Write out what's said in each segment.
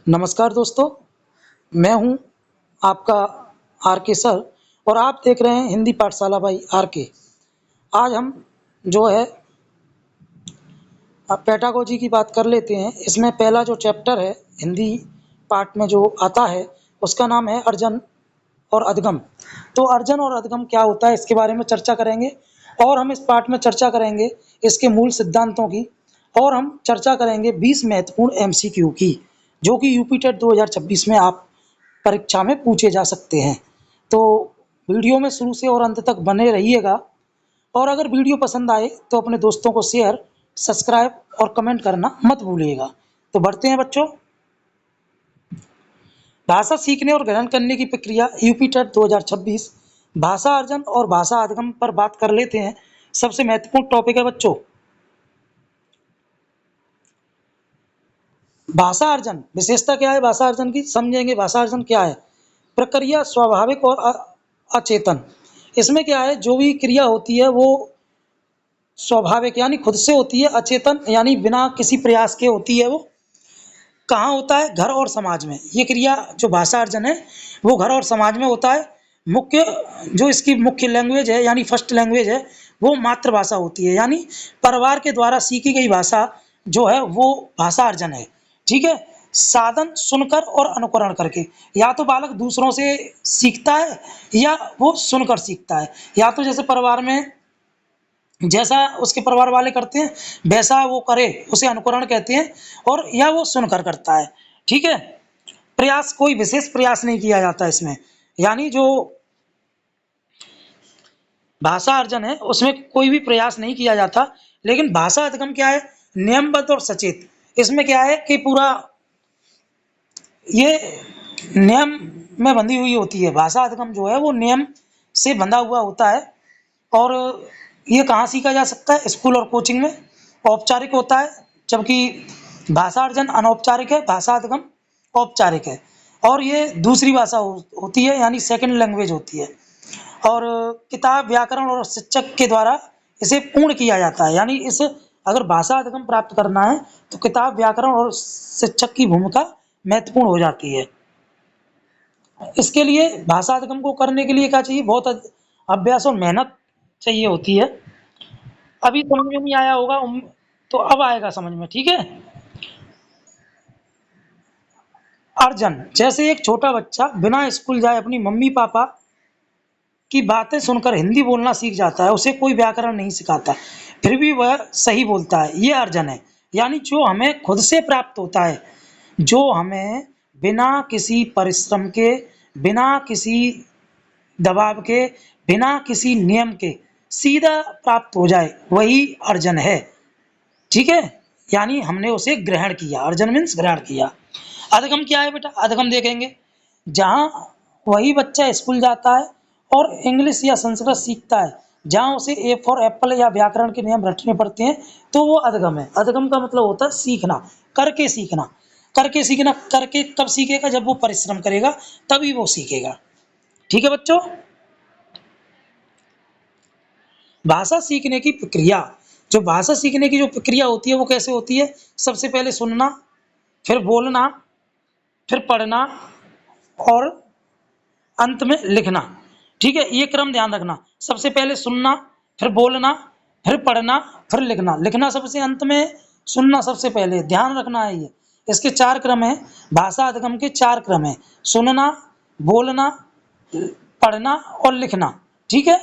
नमस्कार दोस्तों, मैं हूं आपका आर के सर और आप देख रहे हैं हिंदी पाठशाला बाई आर के। आज हम जो है पेडागोजी की बात कर लेते हैं। इसमें पहला जो चैप्टर है हिंदी पाठ में जो आता है उसका नाम है अर्जन और अधगम। तो अर्जन और अधगम क्या होता है इसके बारे में चर्चा करेंगे और हम इस पाठ में चर्चा करेंगे इसके मूल सिद्धांतों की और हम चर्चा करेंगे 20 महत्वपूर्ण एमसीक्यू की, जो कि यूपी टेट 2026 में आप परीक्षा में पूछे जा सकते हैं। तो वीडियो में शुरू से और अंत तक बने रहिएगा और अगर वीडियो पसंद आए तो अपने दोस्तों को शेयर, सब्सक्राइब और कमेंट करना मत भूलिएगा। तो बढ़ते हैं बच्चों। भाषा सीखने और ग्रहण करने की प्रक्रिया यूपी टेट 2026 भाषा अर्जन और भाषा अधिगम पर बात कर लेते हैं। सबसे महत्वपूर्ण टॉपिक है बच्चों भाषा अर्जन। विशेषता क्या है भाषा अर्जन की, समझेंगे। भाषा अर्जन क्या है? प्रक्रिया स्वाभाविक और अचेतन। इसमें क्या है, जो भी क्रिया होती है वो स्वाभाविक यानी खुद से होती है, अचेतन यानी बिना किसी प्रयास के होती है। वो कहाँ होता है? घर और समाज में। ये क्रिया जो भाषा अर्जन है वो घर और समाज में होता है। मुख्य जो इसकी मुख्य लैंग्वेज है यानी फर्स्ट लैंग्वेज है वो मातृभाषा होती है, यानी परिवार के द्वारा सीखी गई भाषा जो है वो भाषा अर्जन है। ठीक है। साधन सुनकर और अनुकरण करके, या तो बालक दूसरों से सीखता है या वो सुनकर सीखता है, या तो जैसे परिवार में जैसा उसके परिवार वाले करते हैं वैसा वो करे, उसे अनुकरण कहते हैं, और या वो सुनकर करता है। ठीक है। प्रयास, कोई विशेष प्रयास नहीं किया जाता इसमें, यानी जो भाषा अर्जन है उसमें कोई भी प्रयास नहीं किया जाता। लेकिन भाषा अधिगम क्या है? नियमबद्ध और सचेत। इसमें क्या है कि पूरा ये नियम में बंधी हुई होती है। भाषा अधिगम जो है वो नियम से बंधा हुआ होता है। और ये कहाँ सीखा जा सकता है? स्कूल और कोचिंग में। औपचारिक होता है, जबकि भाषा अर्जन अनौपचारिक है, भाषा अधिगम औपचारिक है। और ये दूसरी भाषा होती है यानी सेकंड लैंग्वेज होती है। और किताब, व्याकरण और शिक्षक के द्वारा इसे पूर्ण किया जाता है। यानी इस अगर भाषा अधिगम प्राप्त करना है तो किताब, व्याकरण और शिक्षक की भूमिका महत्वपूर्ण हो जाती है। इसके लिए भाषा अधिगम को करने के लिए क्या चाहिए? बहुत अभ्यास और मेहनत चाहिए होती है। अभी समझ में नहीं आया होगा, तो अब आएगा समझ में। ठीक है। अर्जन, जैसे एक छोटा बच्चा बिना स्कूल जाए अपनी मम्मी पापा की बातें सुनकर हिंदी बोलना सीख जाता है, उसे कोई व्याकरण नहीं सिखाता, फिर भी वह सही बोलता है, ये अर्जन है। यानी जो हमें खुद से प्राप्त होता है, जो हमें बिना किसी परिश्रम के, बिना किसी दबाव के, बिना किसी नियम के सीधा प्राप्त हो जाए, वही अर्जन है। ठीक है। यानी हमने उसे ग्रहण किया। अर्जन मीन्स ग्रहण किया। अधिगम क्या है बेटा? अधिगम देखेंगे जहाँ वही बच्चा स्कूल जाता है और इंग्लिश या संस्कृत सीखता है, जहाँ उसे ए फॉर एप्पल या व्याकरण के नियम रटने पड़ते हैं, तो वो अधिगम है। अधिगम का मतलब होता है सीखना, करके सीखना। करके सीखना, करके कब सीखेगा? जब वो परिश्रम करेगा तभी वो सीखेगा। ठीक है बच्चों। भाषा सीखने की प्रक्रिया, जो भाषा सीखने की जो प्रक्रिया होती है वो कैसे होती है? सबसे पहले सुनना, फिर बोलना, फिर पढ़ना और अंत में लिखना। ठीक है। ये क्रम ध्यान रखना। सबसे पहले सुनना, फिर बोलना, फिर पढ़ना, फिर लिखना। लिखना सबसे अंत में, सुनना सबसे पहले। ध्यान रखना है ये। इसके 4 क्रम हैं। भाषा अधिगम के 4 क्रम हैं: सुनना, बोलना, पढ़ना और लिखना। ठीक है।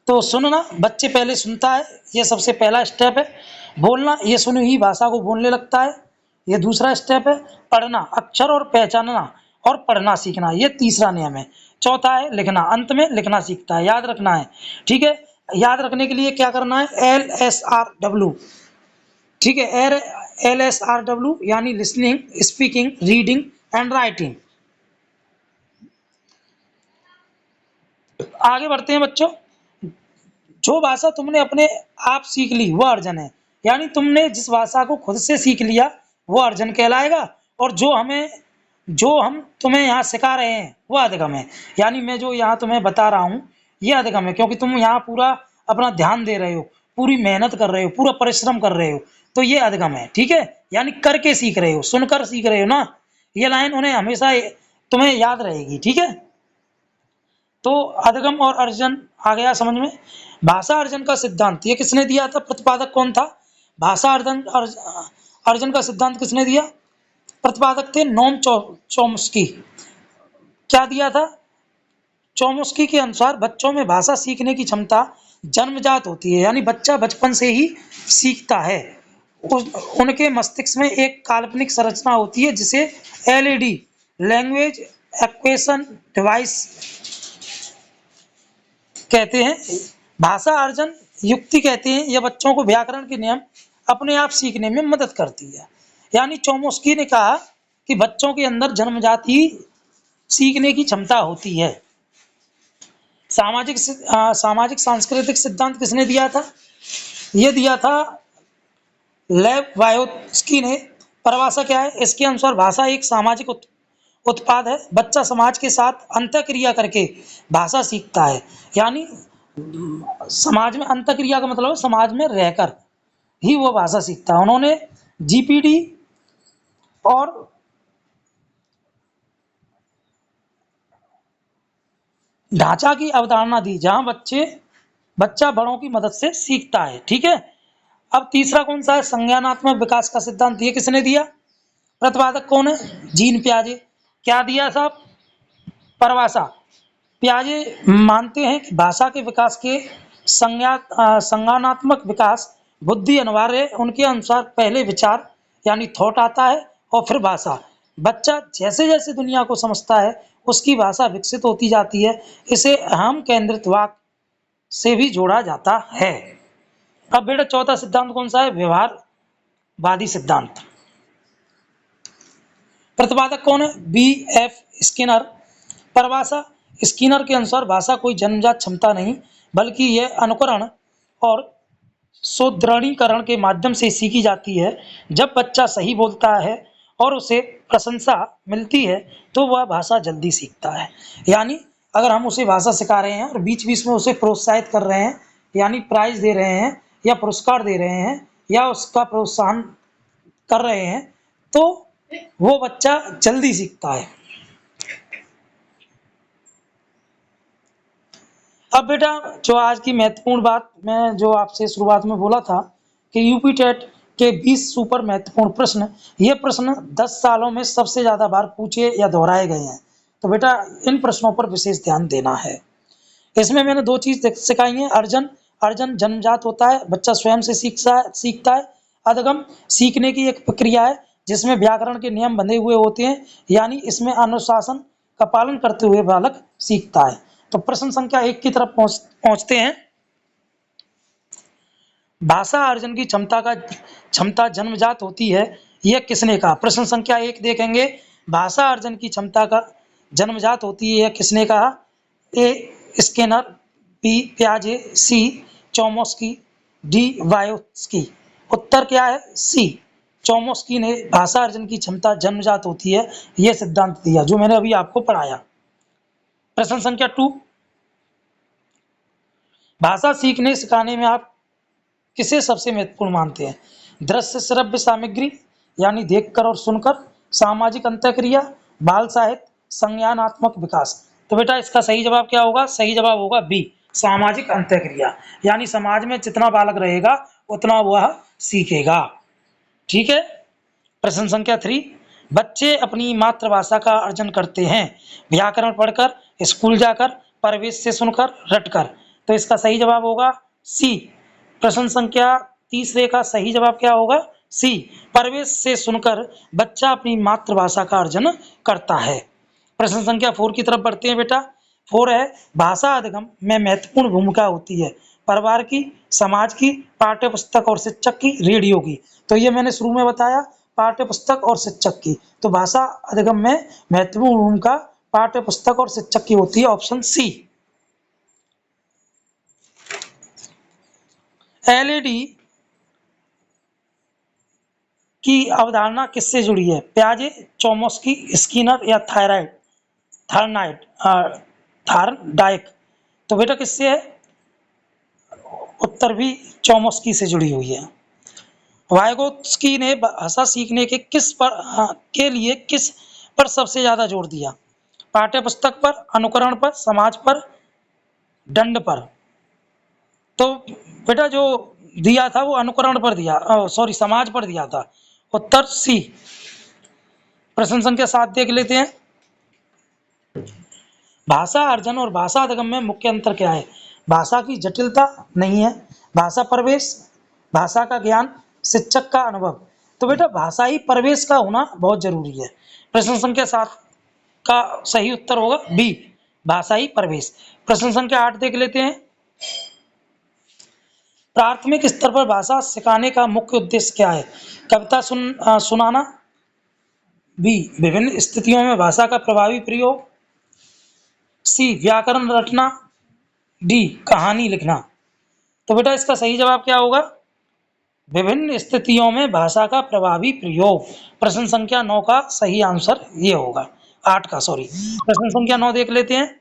तो सुनना, बच्चे पहले सुनता है, ये सबसे पहला स्टेप है। बोलना, ये सुनी हुई भाषा को बोलने लगता है, ये दूसरा स्टेप है। पढ़ना, अक्षर और पहचानना और पढ़ना सीखना, ये तीसरा नियम है। चौथा है लिखना, अंत में लिखना सीखता है। याद रखना है। ठीक है। याद रखने के लिए क्या करना है? LSRW। ठीक है। LSRW यानी listening, speaking, reading and writing. आगे बढ़ते हैं बच्चों। जो भाषा तुमने अपने आप सीख ली वह अर्जन है। यानी तुमने जिस भाषा को खुद से सीख लिया वो अर्जन कहलाएगा, और जो हम तुम्हें यहाँ सिखा रहे हैं वो अधिगम है। यानी मैं जो यहाँ तुम्हें बता रहा हूँ ये अधिगम है, क्योंकि तुम यहाँ पूरा अपना ध्यान दे रहे हो, पूरी मेहनत कर रहे हो, पूरा परिश्रम कर रहे हो, तो ये अधिगम है। ठीक है। यानी करके सीख रहे हो, सुनकर सीख रहे हो ना, ये लाइन उन्हें हमेशा तुम्हें याद रहेगी, ठीक है। तो अधिगम और अर्जन आ गया समझ में। भाषा अर्जन का सिद्धांत ये किसने दिया था, प्रतिपादक कौन था? भाषा अर्जन का सिद्धांत किसने दिया? प्रतिपादक थे नोम चोम्स्की। क्या दिया था? चोम्स्की के अनुसार बच्चों में भाषा सीखने की क्षमता जन्मजात होती है, यानी बच्चा बचपन से ही सीखता है। उनके मस्तिष्क में एक काल्पनिक संरचना होती है जिसे एलईडी, लैंग्वेज एक्वेशन डिवाइस कहते हैं। भाषा अर्जन युक्ति कहते हैं यह बच्चों को व्याकरण के नियम अपने आप सीखने में मदद करती है। यानी चोम्स्की ने कहा कि बच्चों के अंदर जन्मजात ही सीखने की क्षमता होती है। सामाजिक सांस्कृतिक सिद्धांत किसने दिया था? यह दिया था लेव वायोत्स्की ने। परिभाषा क्या है? इसके अनुसार भाषा एक सामाजिक उत्पाद है। बच्चा समाज के साथ अंतःक्रिया करके भाषा सीखता है। यानी समाज में अंतःक्रिया का मतलब है समाज में रहकर ही वो भाषा सीखता है। उन्होंने जीपीडी और ढांचा की अवधारणा दी जहां बच्चा बड़ों की मदद से सीखता है, ठीक है। अब तीसरा कौन सा है? संज्ञानात्मक विकास का सिद्धांत। ये किसने दिया? प्रतिपादक कौन है? जीन पियाजे। क्या दिया साहब? परिभाषा। पियाजे मानते हैं कि भाषा के विकास के संज्ञानात्मक विकास बुद्धि अनिवार्य है। उनके अनुसार पहले विचार यानी थॉट आता है और फिर भाषा। बच्चा जैसे जैसे दुनिया को समझता है उसकी भाषा विकसित होती जाती है। इसे अहम केंद्रित वाक्य से भी जोड़ा जाता है। अब बेटा चौथा सिद्धांत कौन सा है? व्यवहारवादी सिद्धांत। प्रतिपादक कौन है? B F Skinner. परिभाषा स्किनर के अनुसार भाषा कोई जन्मजात क्षमता नहीं बल्कि यह अनुकरण और सुदृढ़ीकरण के माध्यम से सीखी जाती है। जब बच्चा सही बोलता है और उसे प्रशंसा मिलती है तो वह भाषा जल्दी सीखता है। यानी अगर हम उसे भाषा सिखा रहे हैं और बीच बीच में उसे प्रोत्साहित कर रहे हैं यानी प्राइज दे रहे हैं या पुरस्कार दे रहे हैं या उसका प्रोत्साहन कर रहे हैं तो वो बच्चा जल्दी सीखता है। अब बेटा जो आज की महत्वपूर्ण बात मैं जो आपसे शुरुआत में बोला था कि यूपी टेट के 20 सुपर महत्वपूर्ण प्रश्न, ये प्रश्न 10 सालों में सबसे ज्यादा बार पूछे या दोहराए गए हैं। तो बेटा इन प्रश्नों पर विशेष ध्यान देना है। इसमें मैंने दो चीज सिखाई है। अर्जन जन्मजात होता है, बच्चा स्वयं से सीखता है। अधिगम सीखने की एक प्रक्रिया है जिसमें व्याकरण के नियम बंधे हुए होते हैं, यानी इसमें अनुशासन का पालन करते हुए बालक सीखता है। तो प्रश्न संख्या 1 की तरफ पहुंचते हैं। भाषा अर्जन की क्षमता जन्मजात होती है, यह किसने कहा? प्रश्न संख्या 1 देखेंगे। भाषा अर्जन की क्षमता का जन्मजात होती है, यह किसने कहा? ए स्किनर, बी पियाजे, सी चोम्स्की, डी वायोत्स्की। उत्तर क्या है? सी चोम्स्की ने भाषा अर्जन की क्षमता जन्मजात होती है यह सिद्धांत दिया जो मैंने अभी आपको पढ़ाया। प्रश्न संख्या 2, भाषा सीखने सिखाने में आप किसे सबसे महत्वपूर्ण मानते हैं? दृश्य श्रव्य सामग्री यानी देखकर और सुनकर, सामाजिक अंतःक्रिया, बाल साहित्य, संज्ञानात्मक विकास। तो बेटा इसका सही जवाब क्या होगा? सही जवाब होगा बी सामाजिक अंतःक्रिया। यानी समाज में जितना बालक रहेगा उतना वह सीखेगा, ठीक है। प्रश्न संख्या 3, बच्चे अपनी मातृभाषा का अर्जन करते हैं व्याकरण पढ़कर, स्कूल जाकर, परिवेश से सुनकर, रटकर। तो इसका सही जवाब होगा सी। प्रश्न संख्या तीसरे का सही जवाब क्या होगा? सी परिवेश से सुनकर बच्चा अपनी मातृभाषा का अर्जन करता है। प्रश्न संख्या 4 की तरफ बढ़ते हैं बेटा। 4 है भाषा अधिगम में महत्वपूर्ण भूमिका होती है परिवार की, समाज की, पाठ्य पुस्तक और शिक्षक की, रेडियो की। तो ये मैंने शुरू में बताया पाठ्य पुस्तक और शिक्षक की। तो भाषा अधिगम में महत्वपूर्ण भूमिका पाठ्य पुस्तक और शिक्षक की होती है, ऑप्शन सी। एलईडी की अवधारणा किससे जुड़ी है? पियाजे, चोम्स्की, स्किनर या थार्नडाइक। तो बेटा किससे है? उत्तर भी चोम्स्की से जुड़ी हुई है। वाइगोत्स्की ने भाषा सीखने के लिए किस पर सबसे ज्यादा जोर दिया? पाठ्य पुस्तक पर, अनुकरण पर, समाज पर, दंड पर? तो बेटा जो दिया था वो अनुकरण पर दिया, सॉरी समाज पर दिया था। उत्तर सी। प्रश्न संख्या 7 देख लेते हैं। भाषा अर्जन और भाषा अधिगम में मुख्य अंतर क्या है? भाषा की जटिलता नहीं है, भाषा प्रवेश, भाषा का ज्ञान, शिक्षक का अनुभव। तो बेटा भाषा ही प्रवेश का होना बहुत जरूरी है। प्रश्न संख्या 7 का सही उत्तर होगा बी, भाषा ही प्रवेश। प्रश्न संख्या 8 देख लेते हैं। प्राथमिक स्तर पर भाषा सिखाने का मुख्य उद्देश्य क्या है? कविता सुनाना, बी विभिन्न स्थितियों में भाषा का प्रभावी प्रयोग, सी व्याकरण रटना, डी कहानी लिखना। तो बेटा इसका सही जवाब क्या होगा? विभिन्न स्थितियों में भाषा का प्रभावी प्रयोग। प्रश्न संख्या 9 का सही आंसर ये होगा, 8 का सॉरी। प्रश्न संख्या 9 देख लेते हैं।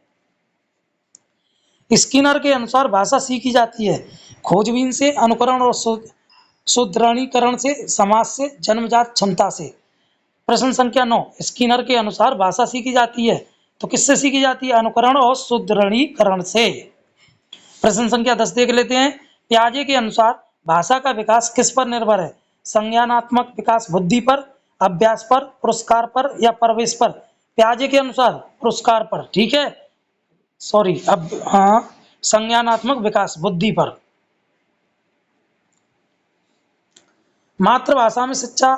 स्किनर के अनुसार भाषा सीखी जाती है खोजबीन से, अनुकरण और सुदृढ़ीकरण से, समाज से, जन्मजात क्षमता से। प्रश्न संख्या 9, स्किनर के अनुसार भाषा सीखी जाती है तो किससे सीखी जाती है? अनुकरण और सुदृढ़ीकरण से। प्रश्न संख्या 10 देख लेते हैं। पियाजे के अनुसार भाषा का विकास किस पर निर्भर है? संज्ञानात्मक विकास बुद्धि पर, अभ्यास पर, पुरस्कार पर या प्रवेश पर? पियाजे के अनुसार पुरस्कार पर, ठीक है, सॉरी अब हाँ, संज्ञानात्मक विकास बुद्धि पर। मातृभाषा में शिक्षा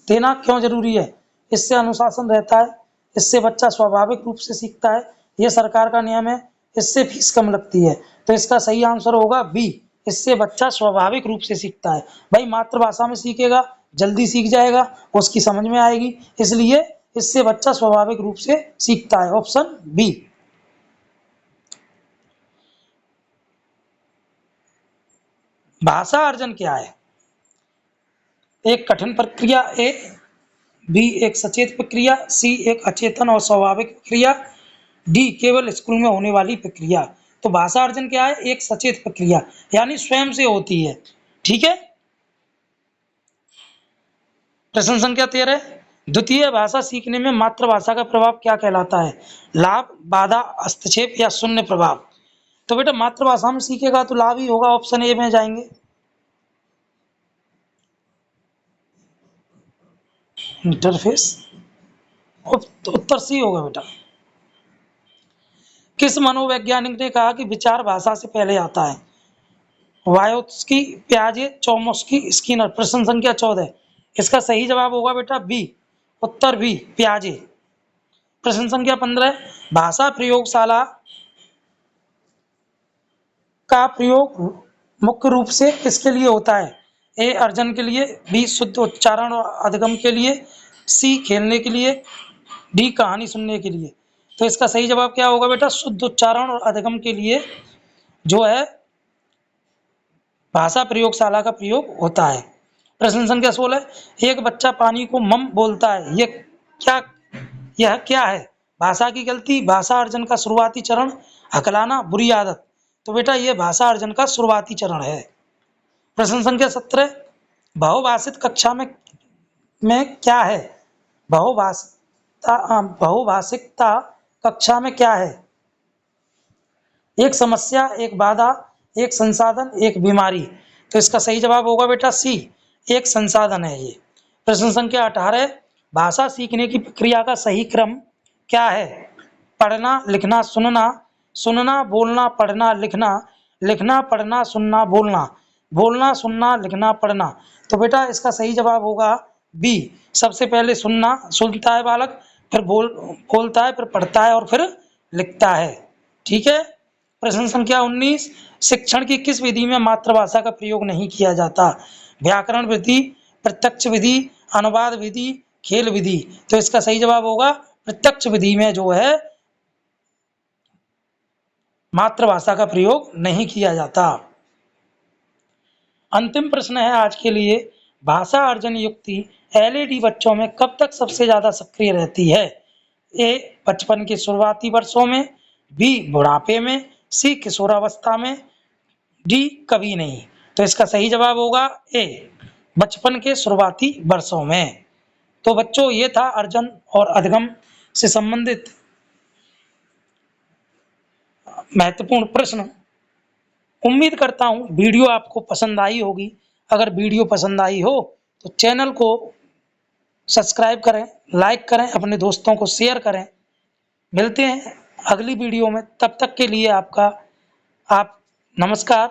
देना क्यों जरूरी है? इससे अनुशासन रहता है, इससे बच्चा स्वाभाविक रूप से सीखता है, यह सरकार का नियम है, इससे फीस कम लगती है। तो इसका सही आंसर होगा बी, इससे बच्चा स्वाभाविक रूप से सीखता है। भाई मातृभाषा में सीखेगा जल्दी सीख जाएगा, उसकी समझ में आएगी, इसलिए इससे बच्चा स्वाभाविक रूप से सीखता है। Option B. भाषा अर्जन क्या है? एक कठिन प्रक्रिया ए, बी एक सचेत प्रक्रिया, सी एक अचेतन और स्वाभाविक प्रक्रिया, डी केवल स्कूल में होने वाली प्रक्रिया। तो भाषा अर्जन क्या है? एक सचेत प्रक्रिया, यानी स्वयं से होती है, ठीक है। प्रश्न संख्या 13, द्वितीय भाषा सीखने में मातृभाषा का प्रभाव क्या कहलाता है? लाभ, बाधा, हस्तक्षेप या शून्य प्रभाव? तो बेटा मातृभाषा में सीखेगा तो लाभ ही होगा, ऑप्शन ए में जाएंगे। इंटरफेस, उत्तर सी होगा बेटा। किस मनोवैज्ञानिक ने कहा कि विचार भाषा से पहले आता है? वायोत्स्की, पियाजे, चोमस्की, स्किनर। प्रश्न संख्या 14, इसका सही जवाब होगा बेटा बी, उत्तर बी पियाजे। प्रश्न संख्या 15, भाषा प्रयोगशाला का प्रयोग मुख्य रूप से किसके लिए होता है? ए अर्जन के लिए, बी शुद्ध उच्चारण और अधिगम के लिए, सी खेलने के लिए, डी कहानी सुनने के लिए। तो इसका सही जवाब क्या होगा बेटा? शुद्ध उच्चारण और अधिगम के लिए जो है भाषा प्रयोगशाला का प्रयोग होता है। प्रश्न संख्या 16, एक बच्चा पानी को मम बोलता है, यह क्या है? भाषा की गलती, भाषा अर्जन का शुरुआती चरण, हकलाना, बुरी आदत? तो बेटा ये भाषा अर्जन का शुरुआती चरण है। प्रश्न संख्या 17, बहुभाषित कक्षा में क्या है? बहुभाषिकता कक्षा में क्या है? एक समस्या, एक बाधा, एक संसाधन, एक बीमारी? तो इसका सही जवाब होगा बेटा सी, एक संसाधन है ये। प्रश्न संख्या 18, भाषा सीखने की प्रक्रिया का सही क्रम क्या है? पढ़ना, लिखना, सुनना, सुनना, बोलना, पढ़ना, लिखना, लिखना, पढ़ना, सुनना, बोलना, बोलना, सुनना, लिखना, पढ़ना? तो बेटा इसका सही जवाब होगा बी, सबसे पहले सुनता है बालक, फिर बोलता है, फिर पढ़ता है और फिर लिखता है, ठीक है। प्रश्न संख्या 19, शिक्षण की किस विधि में मातृभाषा का प्रयोग नहीं किया जाता? व्याकरण विधि, प्रत्यक्ष विधि, अनुवाद विधि, खेल विधि? तो इसका सही जवाब होगा प्रत्यक्ष विधि में जो है मातृभाषा का प्रयोग नहीं किया जाता। अंतिम प्रश्न है आज के लिए, भाषा अर्जन युक्ति एलईडी बच्चों में कब तक सबसे ज्यादा सक्रिय रहती है? ए बचपन के शुरुआती वर्षों में, बी बुढ़ापे में, सी किशोरावस्था में, डी कभी नहीं? तो इसका सही जवाब होगा ए, बचपन के शुरुआती वर्षों में। तो बच्चों ये था अर्जन और अधिगम से संबंधित महत्वपूर्ण प्रश्न। उम्मीद करता हूँ वीडियो आपको पसंद आई होगी। अगर वीडियो पसंद आई हो तो चैनल को सब्सक्राइब करें, लाइक करें, अपने दोस्तों को शेयर करें। मिलते हैं अगली वीडियो में, तब तक के लिए आप नमस्कार।